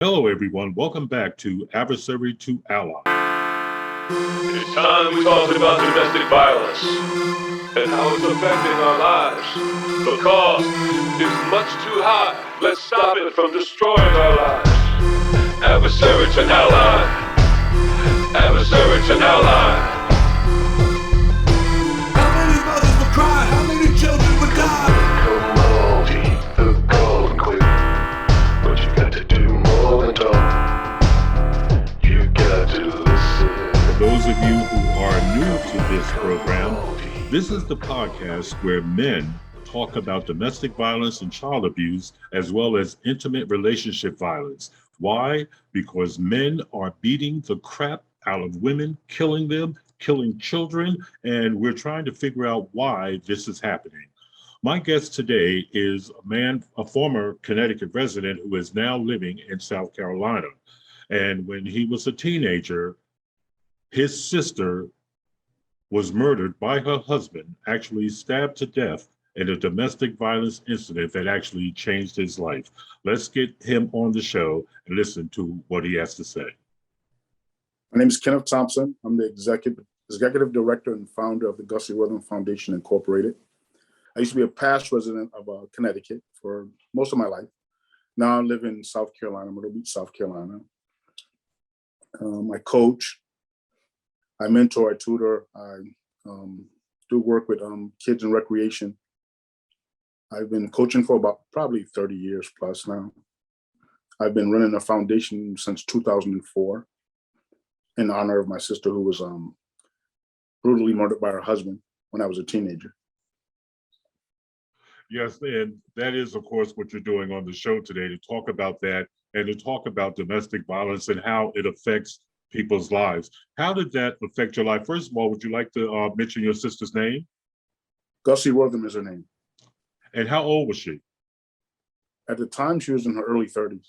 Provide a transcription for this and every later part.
Hello, everyone. Welcome back to Adversary to Ally. It's time we talked about domestic violence and how it's affecting our lives. The cost is much too high. Let's stop it from destroying our lives. Adversary to ally. Adversary to ally. How many mothers would cry? How many children would die? Commodity, the golden queen. But you got to do more than talk. You got to listen. For those of you who are new to this program, this is the podcast where men talk about domestic violence and child abuse, as well as intimate relationship violence. Why? Because men are beating the crap out of women, killing them, killing children, and we're trying to figure out why this is happening. My guest today is a former Connecticut resident who is now living in South Carolina. And when he was a teenager, his sister was murdered by her husband, actually stabbed to death in a domestic violence incident that actually changed his life. Let's get him on the show and listen to what he has to say. My name is Kenneth Thompson. I'm the executive director and founder of the Gussie Wortham Foundation Incorporated. I used to be a past resident of Connecticut for most of my life. Now I live in South Carolina, Myrtle Beach, South Carolina. I coach, I mentor, I tutor, I do work with kids in recreation. I've been coaching for about probably 30 years plus now. I've been running a foundation since 2004 in honor of my sister who was brutally murdered by her husband when I was a teenager. Yes, and that is, of course, what you're doing on the show today, to talk about that and to talk about domestic violence and how it affects people's lives. How did that affect your life? First of all, would you like to mention your sister's name? Gussie Wortham is her name. And how old was she? At the time, she was in her early 30s.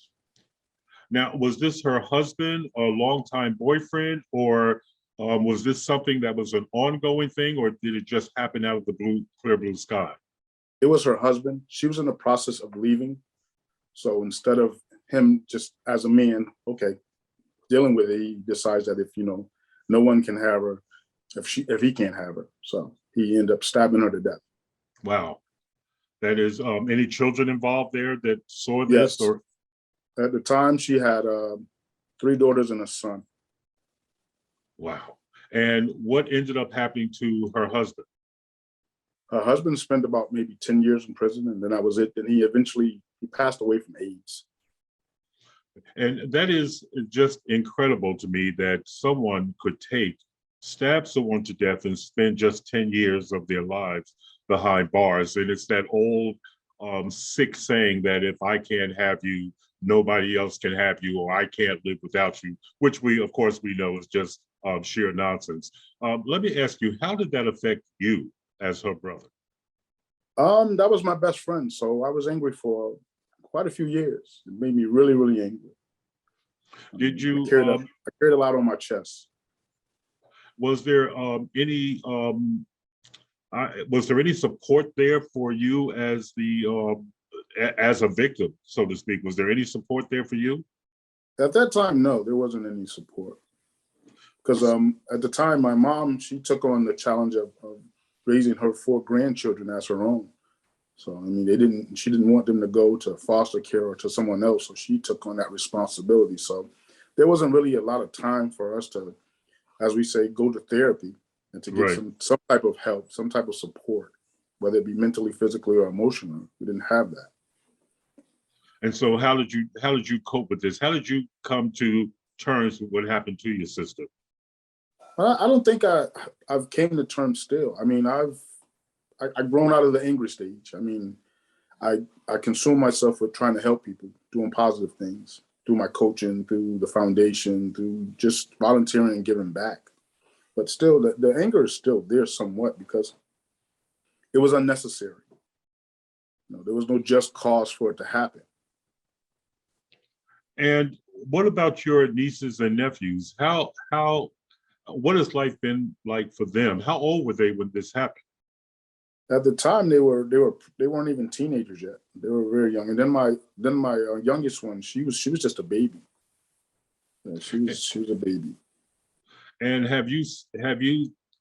Now, was this her husband, a longtime boyfriend, or was this something that was an ongoing thing, or did it just happen out of the clear blue sky? It was her husband. She was in the process of leaving. So instead of him just as a man, okay, dealing with it, he decides that if, no one can have her, if he can't have her. So he ended up stabbing her to death. Wow. That is, any children involved there that saw this? Yes. Or at the time, she had 3 daughters and a son. Wow. And what ended up happening to her husband? Her husband spent about maybe 10 years in prison, and then that was it. Then he passed away from AIDS. And that is just incredible to me that someone could stab someone to death and spend just 10 years of their lives behind bars. And it's that old sick saying that if I can't have you, nobody else can have you, or I can't live without you, which of course, we know is just sheer nonsense. Let me ask you, how did that affect you as her brother? That was my best friend. So I was angry for quite a few years. It made me really, really angry. Did you? I carried a lot on my chest. Was there any support there for you as as a victim, so to speak? Was there any support there for you? At that time, no, there wasn't any support. Because at the time, my mom, she took on the challenge of raising her 4 grandchildren as her own. So, I mean, she didn't want them to go to foster care or to someone else. So she took on that responsibility. So there wasn't really a lot of time for us to, as we say, go to therapy and to get Right. some type of help, some type of support, whether it be mentally, physically, or emotionally. We didn't have that. And so how did you cope with this? How did you come to terms with what happened to your sister? I don't think I've came to terms still. I mean, I've grown out of the angry stage. I mean, I consume myself with trying to help people, doing positive things, through my coaching, through the foundation, through just volunteering and giving back. But still, the anger is still there somewhat because it was unnecessary. There was no just cause for it to happen. And what about your nieces and nephews? What has life been like for them? How old were they when this happened? At the time, they weren't even teenagers yet. They were very young. And then my youngest one, she was just a baby. Yeah, she was a baby. And have you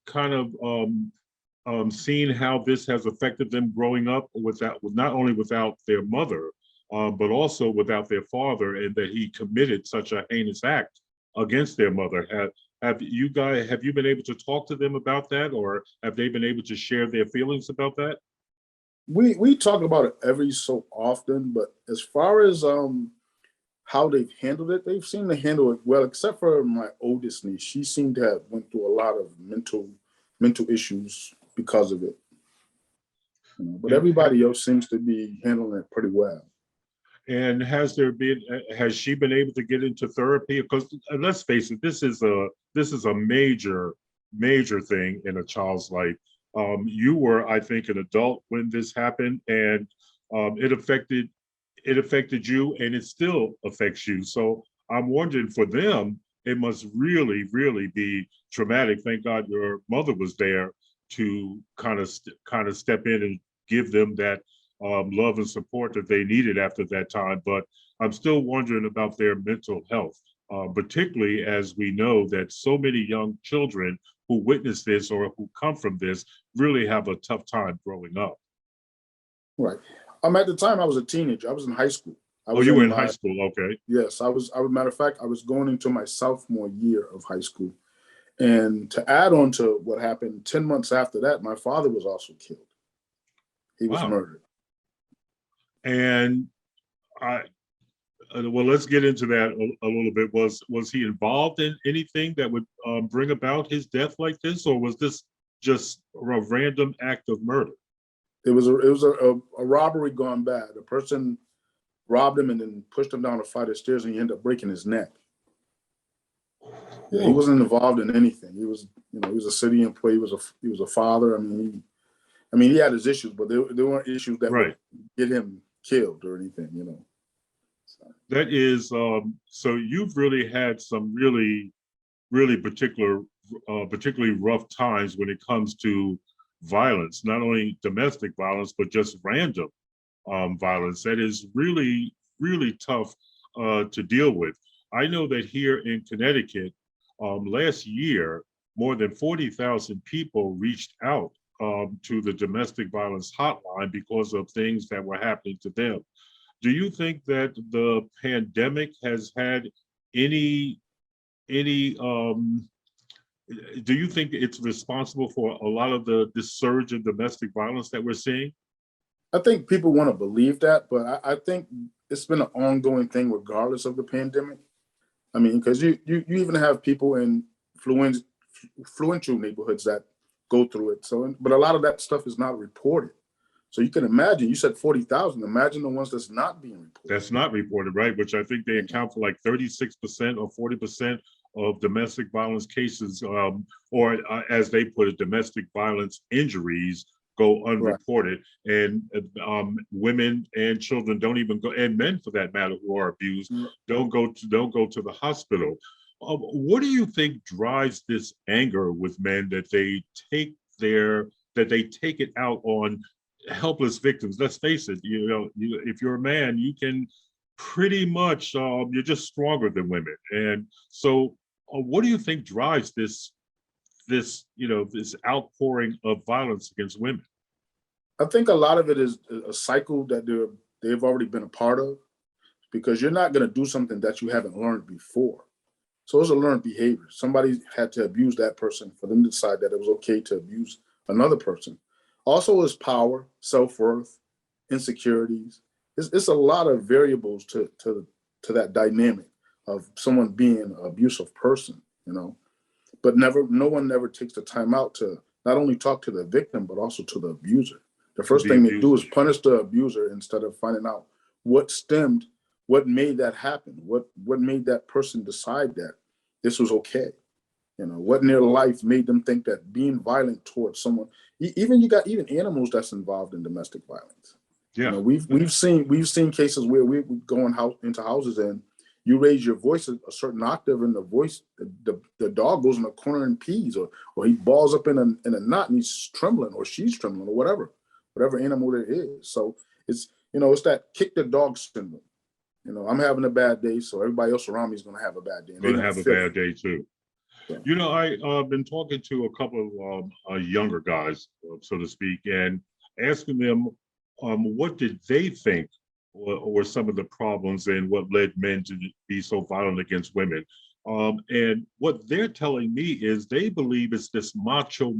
kind of seen how this has affected them growing up without, not only without their mother, but also without their father, and that he committed such a heinous act against their mother? Have you been able to talk to them about that, or have they been able to share their feelings about that? We talk about it every so often, but as far as how they've handled it, they've seemed to handle it well, except for my oldest niece. She seemed to have went through a lot of mental issues because of it. But everybody else seems to be handling it pretty well. And has she been able to get into therapy? Because let's face it, this is a major thing in a child's life. You were, I think, an adult when this happened, and it affected you, and it still affects you. So I'm wondering, for them, it must really, really be traumatic. Thank God your mother was there to kind of step in and give them that love and support that they needed after that time. But I'm still wondering about their mental health, particularly as we know that so many young children who witness this or who come from this really have a tough time growing up. Right. At the time, I was a teenager. I was in high school. You were in high school, okay. Yes, I was. Matter of fact, I was going into my sophomore year of high school. And to add on to what happened, 10 months after that, my father was also killed. He was murdered. And well, let's get into that a little bit. Was he involved in anything that would bring about his death like this, or was this just a random act of murder? It was a robbery gone bad. The person robbed him and then pushed him down a flight of stairs, and he ended up breaking his neck. Yeah, he wasn't involved in anything. He was a city employee. He was a father. I mean, he had his issues, but there weren't issues that would get him killed or anything. So. That is, so you've really had some really, really particularly rough times when it comes to violence, not only domestic violence, but just random violence. That is really, really tough to deal with. I know that here in Connecticut, last year, more than 40,000 people reached out to the domestic violence hotline because of things that were happening to them. Do you think that the pandemic has had any do you think it's responsible for a lot of this surge of domestic violence that we're seeing? I think people want to believe that, but I think it's been an ongoing thing regardless of the pandemic. I mean, because you even have people in influential neighborhoods that go through it. So, but a lot of that stuff is not reported. So you can imagine, you said 40,000, imagine the ones that's not being reported. That's not reported, right? Which I think they account for like 36% or 40% of domestic violence cases, or as they put it, domestic violence injuries go unreported. Right. And women and children don't even go, and men for that matter who are abused, don't go to the hospital. What do you think drives this anger with men that they take it out on helpless victims? Let's face it, if you're a man, you can pretty much, you're just stronger than women. And so what do you think drives this outpouring of violence against women? I think a lot of it is a cycle that they've already been a part of, because you're not going to do something that you haven't learned before. So it's a learned behavior. Somebody had to abuse that person for them to decide that it was okay to abuse another person. Also, is power, self-worth, insecurities. It's a lot of variables to that dynamic of someone being an abusive person, But no one never takes the time out to not only talk to the victim, but also to the abuser. The first thing they do is punish the abuser instead of finding out what made that happen, what made that person decide that this was okay. What in their life made them think that being violent towards someone, you got animals that's involved in domestic violence. Yeah, we've seen cases where we go into houses and you raise your voice a certain octave, and the voice, the dog goes in the corner and pees, or he balls up in a knot and he's trembling, or she's trembling, or whatever animal it is. So it's, it's that kick the dog syndrome. I'm having a bad day, so everybody else around me is going to have a bad day. And Going to have a bad day too. So. I've been talking to a couple of younger guys, so to speak, and asking them what did they think were some of the problems and what led men to be so violent against women. And what they're telling me is they believe it's this macho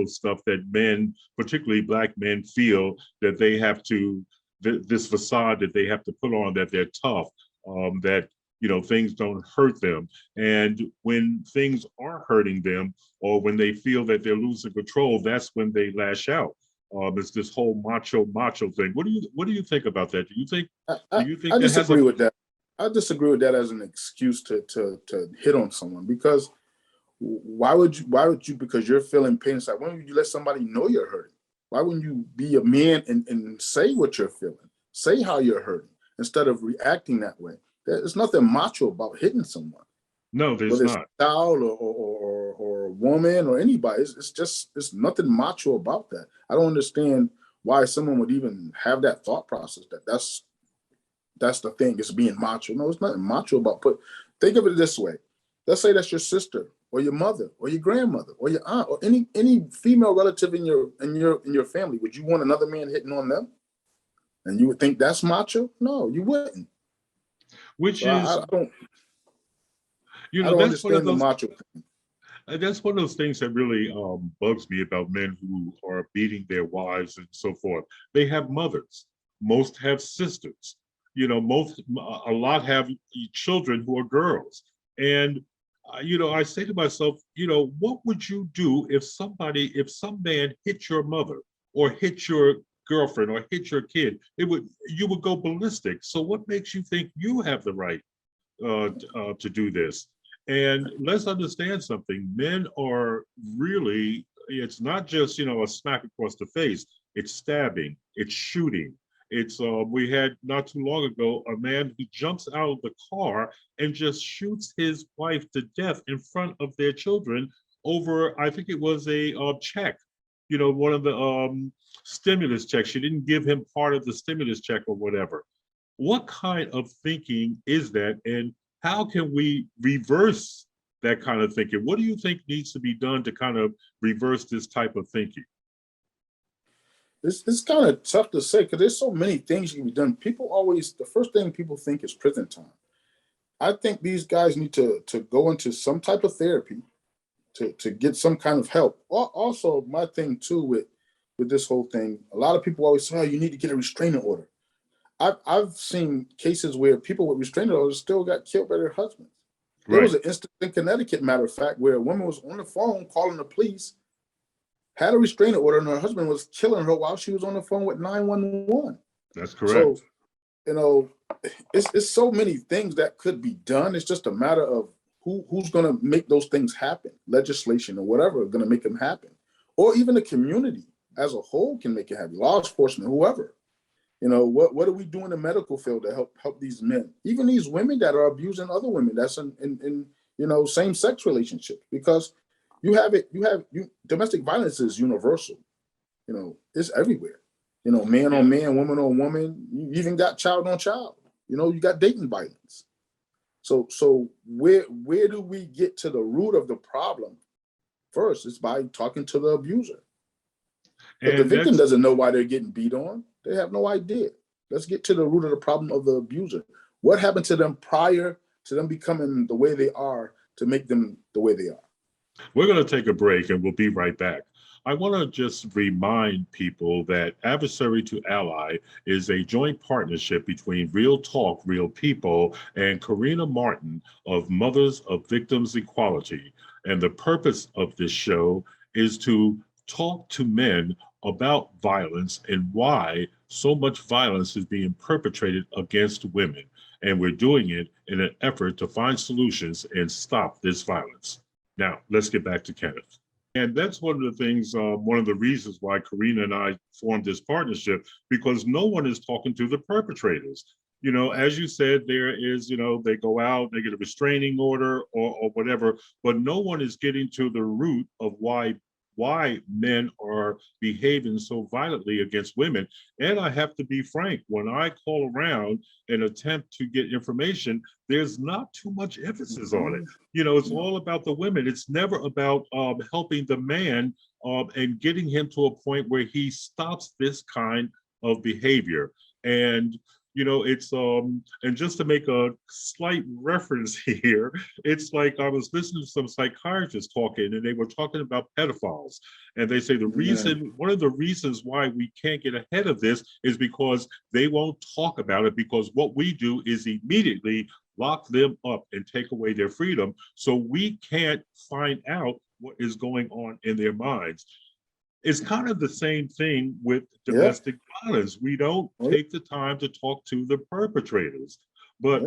stuff that men, particularly Black men, feel that they have to, this facade that they have to put on, that they're tough, that things don't hurt them. And when things are hurting them, or when they feel that they're losing control, that's when they lash out. It's this whole macho thing. What do you think about that? Do you think I disagree with that. I disagree with that as an excuse to hit on someone, because why would you, because you're feeling pain inside, why wouldn't you let somebody know you're hurting? Why wouldn't you be a man and say what you're feeling? Say how you're hurting instead of reacting that way. There's nothing macho about hitting someone. No, there's whether not. It's a child or a woman or anybody. It's nothing macho about that. I don't understand why someone would even have that thought process that's the thing, it's being macho. No, it's nothing macho about. But think of it this way. Let's say that's your sister or your mother or your grandmother or your aunt or any female relative in your family. Would you want another man hitting on them? And you would think that's macho? No, you wouldn't. Which so is, I don't that's understand the macho thing. That's one of those things that really bugs me about men who are beating their wives and so forth. They have mothers. Most have sisters. A lot have children who are girls. And I say to myself, what would you do if some man hit your mother or hit your girlfriend or hit your kid? You would go ballistic. So what makes you think you have the right to do this? And let's understand something. Men are really, it's not just, a smack across the face. It's stabbing, it's shooting. It's, we had not too long ago, a man who jumps out of the car and just shoots his wife to death in front of their children over, I think it was a check, one of the stimulus checks. She didn't give him part of the stimulus check or whatever. What kind of thinking is that? And how can we reverse that kind of thinking? What do you think needs to be done to kind of reverse this type of thinking? It's kind of tough to say because there's so many things can be done. The first thing people think is prison time. I think these guys need to go into some type of therapy to get some kind of help. Also, my thing too with this whole thing, a lot of people always say, oh, you need to get a restraining order. I've seen cases where people with restraining orders still got killed by their husbands. Right. There was an instance in Connecticut, matter of fact, where a woman was on the phone calling the police, had a restraining order, and her husband was killing her while she was on the phone with 911. That's correct. So, it's so many things that could be done. It's just a matter of who's going to make those things happen. Legislation or whatever is going to make them happen. Or even the community as a whole can make it happen. Law enforcement, whoever. What do we do in the medical field to help these men? Even these women that are abusing other women, that's in same-sex relationships, because domestic violence is universal. It's everywhere. Man on man, woman on woman. You even got child on child. You got dating violence. So where do we get to the root of the problem? First, it's by talking to the abuser. But the victim doesn't know why they're getting beat on. They have no idea. Let's get to the root of the problem of the abuser. What happened to them prior to them becoming the way they are to make them the way they are? We're going to take a break and we'll be right back. I want to just remind people that Adversary to Ally is a joint partnership between Real Talk, Real People and Karina Martin of Mothers of Victims Equality. And the purpose of this show is to talk to men about violence and why so much violence is being perpetrated against women. And we're doing it in an effort to find solutions and stop this violence. Now, let's get back to Kenneth. And that's one of the things, one of the reasons why Karina and I formed this partnership, because no one is talking to the perpetrators. As you said, there is, they go out, they get a restraining order or whatever, but no one is getting to the root of why men are behaving so violently against women. And I have to be frank, when I call around and attempt to get information, there's not too much emphasis on it. It's all about the women. It's never about helping the man and getting him to a point where he stops this kind of behavior. And it's and just to make a slight reference here, it's like I was listening to some psychiatrists talking, and they were talking about pedophiles, and they say one of the reasons why we can't get ahead of this is because they won't talk about it, because what we do is immediately lock them up and take away their freedom, so we can't find out what is going on in their minds. It's kind of the same thing with domestic violence. We don't take the time to talk to the perpetrators. But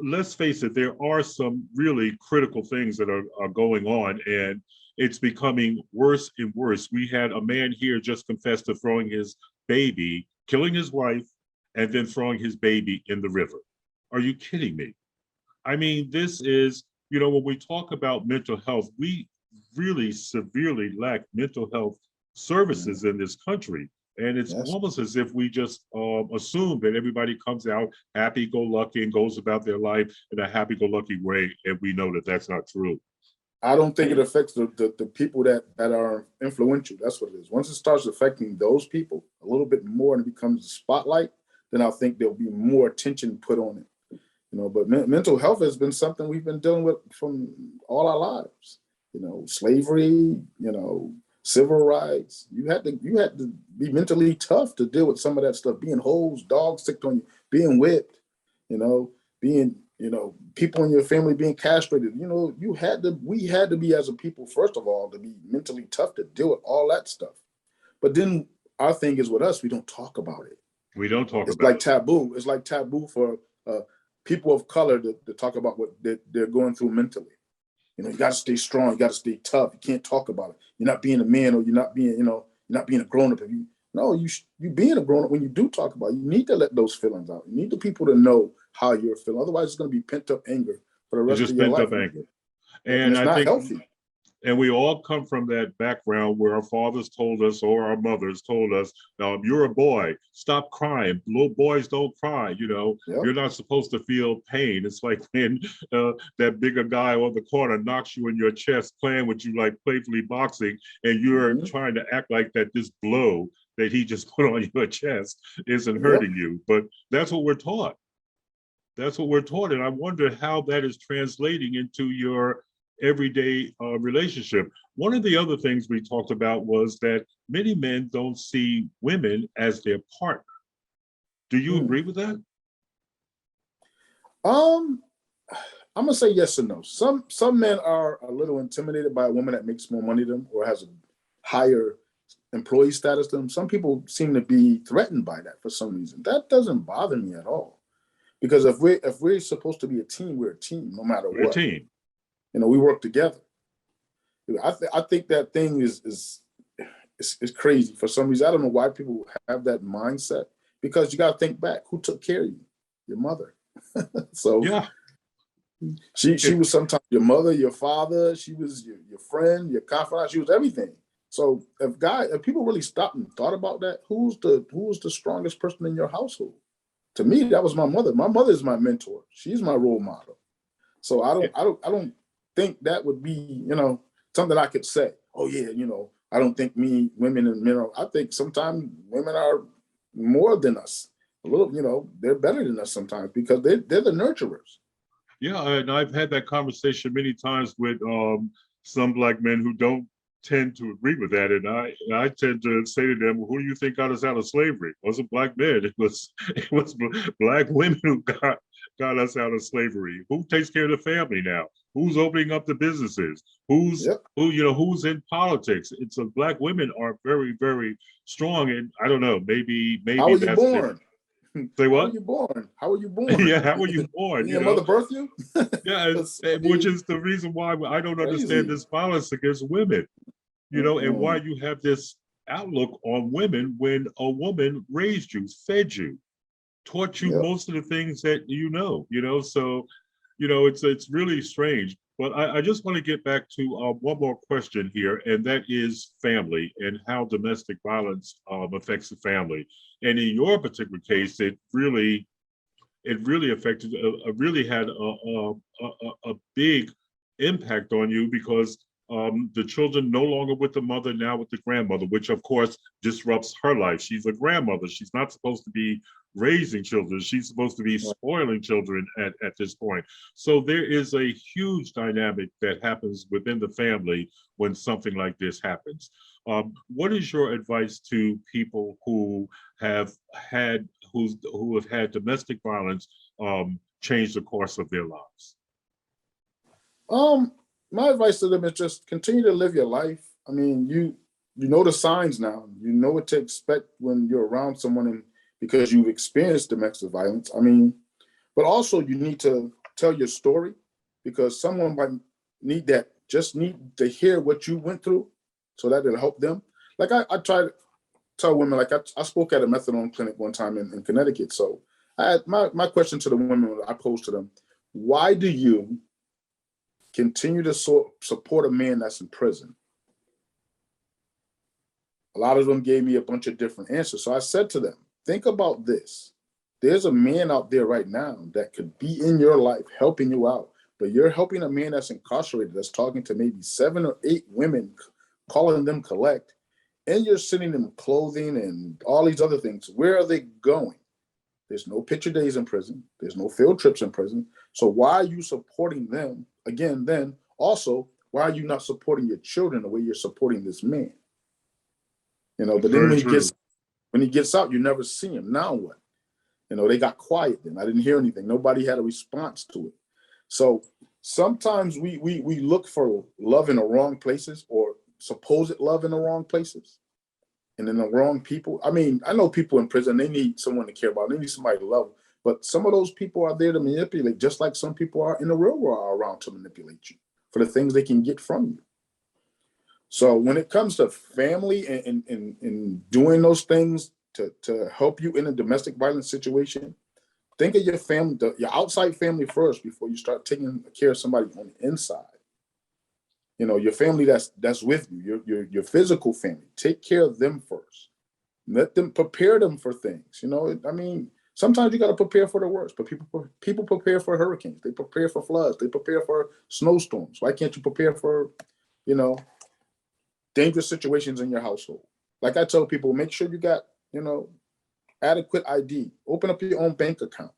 let's face it, there are some really critical things that are going on, and it's becoming worse and worse. We had a man here just confess to throwing his baby, killing his wife, and then throwing his baby in the river. Are you kidding me? I mean, this is, when we talk about mental health, we really severely lack mental health services in this country. And it's almost as if we just assume that everybody comes out happy-go-lucky and goes about their life in a happy-go-lucky way, and we know that that's not true. I don't think it affects the people that are influential. That's what it is. Once it starts affecting those people a little bit more and it becomes a spotlight, then I think there'll be more attention put on it. But mental health has been something we've been dealing with from all our lives. Slavery, civil rights. You had to be mentally tough to deal with some of that stuff. Being hosed, dogs sicked on you, being whipped, being, people in your family being castrated. We had to be, as a people, first of all, to be mentally tough to deal with all that stuff. But then our thing is with us, we don't talk about it. We don't talk about it. It's like taboo. It's like taboo for people of color to talk about what they're going through mentally. You got to stay strong. You got to stay tough. You can't talk about it. You're not being a man, or you're not being, you're not being a grown up. You being a grown up, when you do talk about it, you need to let those feelings out. You need the people to know how you're feeling. Otherwise, it's going to be pent up anger for the rest of your life. Just pent up anger. And it's not healthy. And we all come from that background where our fathers told us, or our mothers told us, you're a boy, stop crying. Little boys don't cry, You're not supposed to feel pain. It's like when that bigger guy on the corner knocks you in your chest, playing with you like playfully boxing, and you're trying to act like that this blow that he just put on your chest isn't hurting you. But that's what we're taught. That's what we're taught. And I wonder how that is translating into your everyday relationship. One of the other things we talked about was that many men don't see women as their partner. Do you agree with that? I'm gonna say yes and no. Some men are a little intimidated by a woman that makes more money than them or has a higher employee status than them. Some people seem to be threatened by that for some reason. That doesn't bother me at all, because if we're supposed to be a team, we're a team, no matter what. We're a team. We work together. I think that thing is crazy for some reason. I don't know why people have that mindset, because you got to think back. Who took care of you? Your mother. So yeah, she was sometimes your mother, your father. She was your friend, your confidant. She was everything. So if people really stopped and thought about that, who's the strongest person in your household? To me, that was my mother. My mother is my mentor. She's my role model. So I don't think that would be, something I could say. Oh yeah, I don't think women and men are. I think sometimes women are more than us. A little, they're better than us sometimes, because they're the nurturers. Yeah, and I've had that conversation many times with some Black men who don't tend to agree with that, and I tend to say to them, "Who do you think got us out of slavery? It wasn't Black men. It was Black women who got us out of slavery. Who takes care of the family now? Who's opening up the businesses? Who's in politics? It's Black women are very, very strong, and I don't know. Maybe how were you born? Say what? How were you born? How were you born? Yeah, how were you born? Your mother birthed you? Yeah, which is the reason why I don't understand this violence against women. And why you have this outlook on women when a woman raised you, fed you. taught you Yep. most of the things that so it's really strange. But I just want to get back to one more question here, and that is family and how domestic violence affects the family. And in your particular case, it really affected, really had a big impact on you because the children no longer with the mother, now with the grandmother, which of course disrupts her life. She's a grandmother. She's not supposed to be raising children. She's supposed to be spoiling children at this point. So there is a huge dynamic that happens within the family when something like this happens. What is your advice to people who have had domestic violence change the course of their lives? My advice to them is just continue to live your life. I mean, you know the signs now. You know what to expect when you're around someone, and because you've experienced domestic violence. I mean, but also you need to tell your story, because someone might need to hear what you went through, so that it'll help them. Like I try to tell women, like I spoke at a methadone clinic one time in Connecticut. So I had my question to the women I posed to them: why do you continue to support a man that's in prison? A lot of them gave me a bunch of different answers. So I said to them, think about this. There's a man out there right now that could be in your life helping you out, but you're helping a man that's incarcerated, that's talking to maybe 7 or 8 women, calling them collect, and you're sending them clothing and all these other things. Where are they going? There's no picture days in prison. There's no field trips in prison. So why are you supporting them? Again, then also, why are you not supporting your children the way you're supporting this man? But then when he gets out, you never see him. Now what? They got quiet then. I didn't hear anything. Nobody had a response to it. So sometimes we look for love in the wrong places, or supposed love in the wrong places, and in the wrong people. I mean, I know people in prison, they need someone to care about. They need somebody to love. But some of those people are there to manipulate, just like some people are in the real world are around to manipulate you for the things they can get from you. So when it comes to family and doing those things to help you in a domestic violence situation, think of your family, your outside family first before you start taking care of somebody on the inside. Your family that's with you, your physical family. Take care of them first. Let them prepare them for things. I mean, sometimes you got to prepare for the worst, but people prepare for hurricanes. They prepare for floods. They prepare for snowstorms. Why can't you prepare for, dangerous situations in your household? Like I tell people, make sure you got, adequate ID. Open up your own bank account.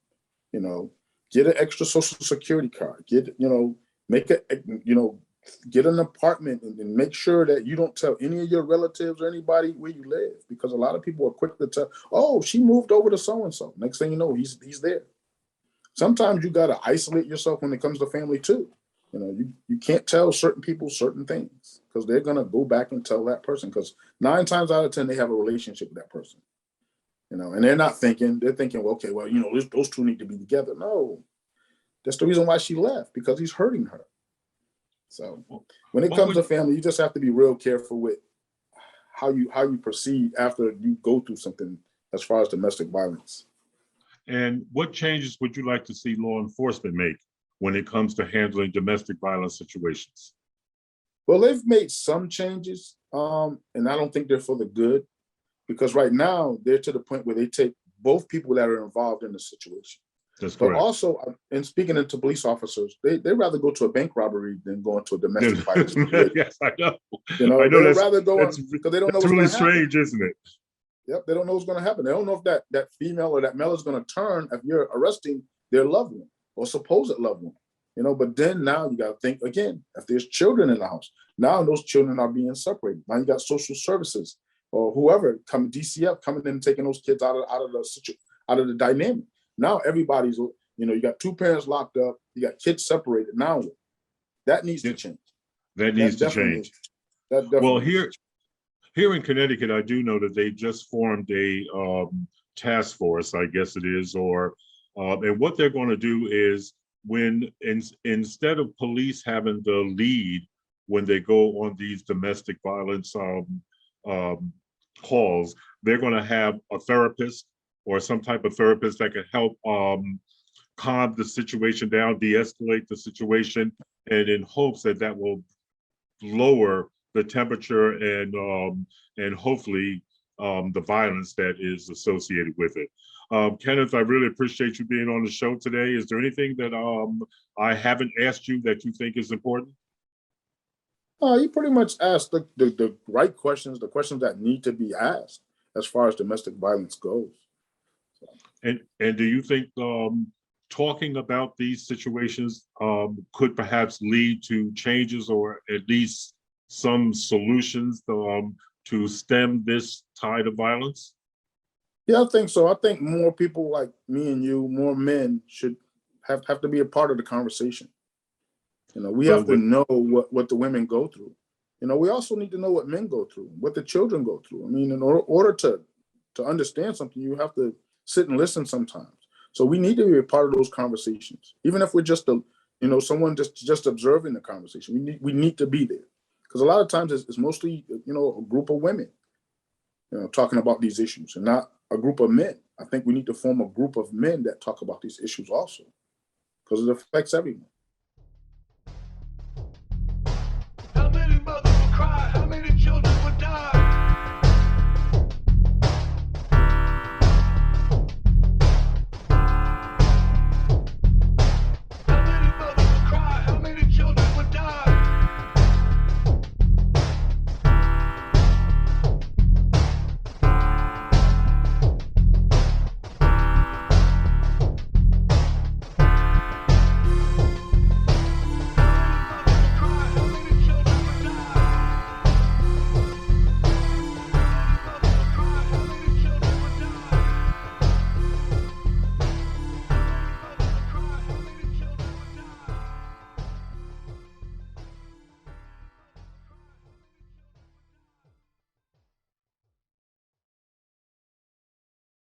Get an extra social security card. Get an apartment and make sure that you don't tell any of your relatives or anybody where you live, because a lot of people are quick to tell, oh, she moved over to so-and-so. Next thing you know, he's there. Sometimes you got to isolate yourself when it comes to family too. You can't tell certain people certain things, because they're going to go back and tell that person, because 9 times out of 10, they have a relationship with that person. And they're not thinking, they're thinking, well, okay, well, those two need to be together. No, that's the reason why she left, because he's hurting her. So when it comes to family, you just have to be real careful with how you proceed after you go through something as far as domestic violence. And what changes would you like to see law enforcement make when it comes to handling domestic violence situations? Well, they've made some changes, and I don't think they're for the good, because right now they're to the point where they take both people that are involved in the situation. That's but correct. Also, in speaking to police officers, they'd rather go to a bank robbery than go into a domestic violence situation. Yes, I know. They'd rather go on, because they don't know what's really going to happen. Strange, isn't it? Yep, they don't know what's going to happen. They don't know if that female or that male is going to turn if you're arresting their loved one or supposed loved one. But then now you got to think again, if there's children in the house, now those children are being separated. Now you got social services or whoever DCF coming in and taking those kids out of the dynamic. Now everybody's, you got 2 parents locked up, you got kids separated. Now that needs to change. That needs to change. Well, here in Connecticut, I do know that they just formed a task force, I guess it is, and what they're going to do is, instead of police having the lead when they go on these domestic violence calls, they're going to have a therapist or some type of therapist that can help calm the situation down, de-escalate the situation, and in hopes that that will lower the temperature and hopefully the violence that is associated with it. Kenneth, I really appreciate you being on the show today. Is there anything that I haven't asked you that you think is important? You pretty much asked the right questions, the questions that need to be asked as far as domestic violence goes. And do you think talking about these situations could perhaps lead to changes or at least some solutions to stem this tide of violence? Yeah, I think so. I think more people like me and you, more men should have to be a part of the conversation. We have to know what the women go through. We also need to know what men go through, what the children go through. I mean, in order to understand something, you have to sit and listen sometimes. So we need to be a part of those conversations, even if we're just someone just observing the conversation. We need to be there, because a lot of times it's mostly a group of women talking about these issues and not a group of men. I think we need to form a group of men that talk about these issues also, because it affects everyone.